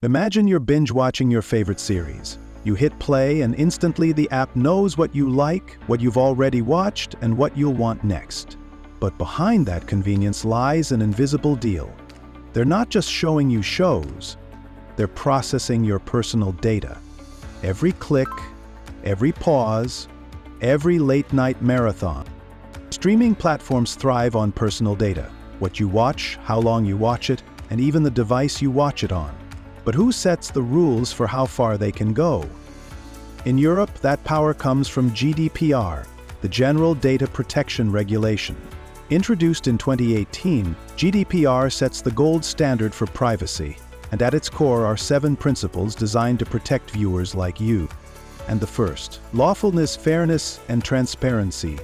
Imagine you're binge-watching your favorite series. You hit play and instantly the app knows what you like, what you've already watched, and what you'll want next. But behind that convenience lies an invisible deal. They're not just showing you shows, they're processing your personal data. Every click, every pause, every late-night marathon. Streaming platforms thrive on personal data. What you watch, how long you watch it, and even the device you watch it on. But who sets the rules for how far they can go? In Europe, that power comes from GDPR, the General Data Protection Regulation. Introduced in 2018, GDPR sets the gold standard for privacy, and at its core are 7 principles designed to protect viewers like you. And the first, lawfulness, fairness, and transparency.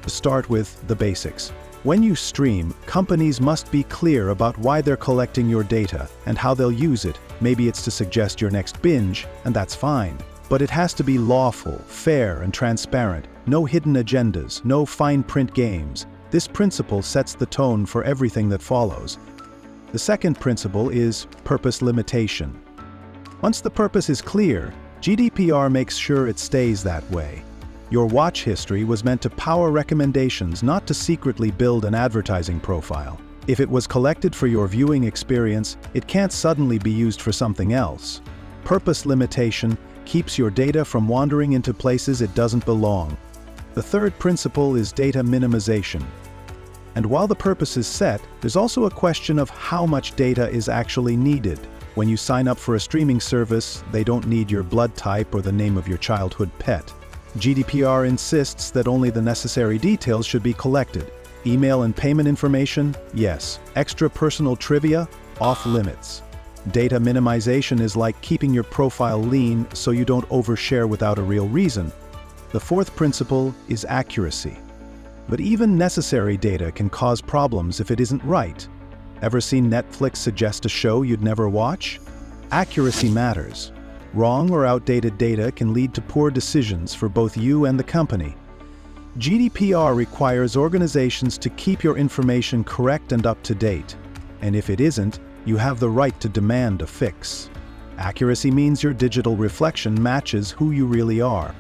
To start with the basics. When you stream, companies must be clear about why they're collecting your data and how they'll use it. Maybe it's to suggest your next binge, and that's fine. But it has to be lawful, fair, and transparent. No hidden agendas, no fine print games. This principle sets the tone for everything that follows. The second principle is purpose limitation. Once the purpose is clear, GDPR makes sure it stays that way. Your watch history was meant to power recommendations, not to secretly build an advertising profile. If it was collected for your viewing experience, it can't suddenly be used for something else. Purpose limitation keeps your data from wandering into places it doesn't belong. The third principle is data minimization. And while the purpose is set, there's also a question of how much data is actually needed. When you sign up for a streaming service, they don't need your blood type or the name of your childhood pet. GDPR insists that only the necessary details should be collected. Email and payment information? Yes. Extra personal trivia? Off limits. Data minimization is like keeping your profile lean so you don't overshare without a real reason. The fourth principle is accuracy. But even necessary data can cause problems if it isn't right. Ever seen Netflix suggest a show you'd never watch? Accuracy matters. Wrong or outdated data can lead to poor decisions for both you and the company. GDPR requires organizations to keep your information correct and up to date. And if it isn't, you have the right to demand a fix. Accuracy means your digital reflection matches who you really are.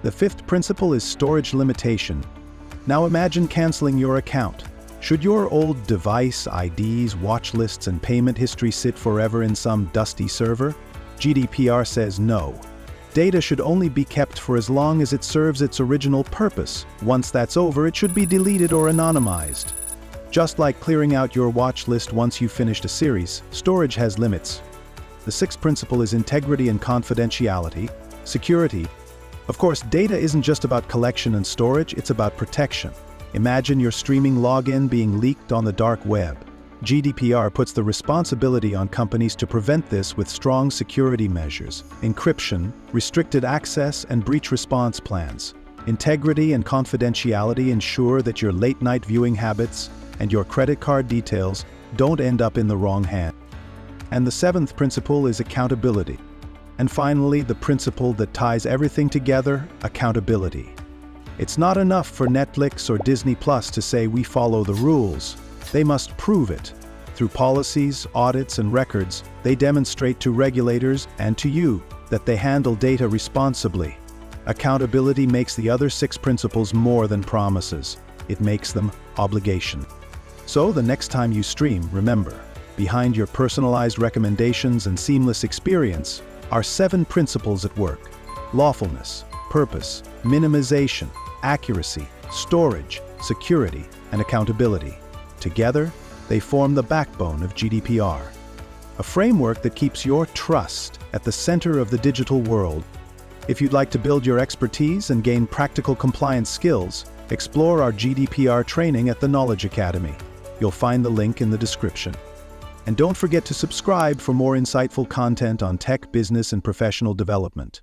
The fifth principle is storage limitation. Now imagine canceling your account. Should your old device, IDs, watch lists, and payment history sit forever in some dusty server? GDPR says no. Data should only be kept for as long as it serves its original purpose. Once that's over, it should be deleted or anonymized. Just like clearing out your watch list once you've finished a series, storage has limits. The sixth principle is integrity and confidentiality. Security. Of course, data isn't just about collection and storage, it's about protection. Imagine your streaming login being leaked on the dark web. GDPR puts the responsibility on companies to prevent this with strong security measures, encryption, restricted access, and breach response plans. Integrity and confidentiality ensure that your late-night viewing habits and your credit card details don't end up in the wrong hand. And the seventh principle is accountability. And finally, the principle that ties everything together, accountability. It's not enough for Netflix or Disney Plus to say we follow the rules. They must prove it. Through policies, audits, and records, they demonstrate to regulators and to you that they handle data responsibly. Accountability makes the other 6 principles more than promises. It makes them obligation. So the next time you stream, remember, behind your personalized recommendations and seamless experience are 7 principles at work: lawfulness, purpose, minimization, accuracy, storage, security, and accountability. Together, they form the backbone of GDPR, a framework that keeps your trust at the center of the digital world. If you'd like to build your expertise and gain practical compliance skills, explore our GDPR training at the Knowledge Academy. You'll find the link in the description. And don't forget to subscribe for more insightful content on tech, business, and professional development.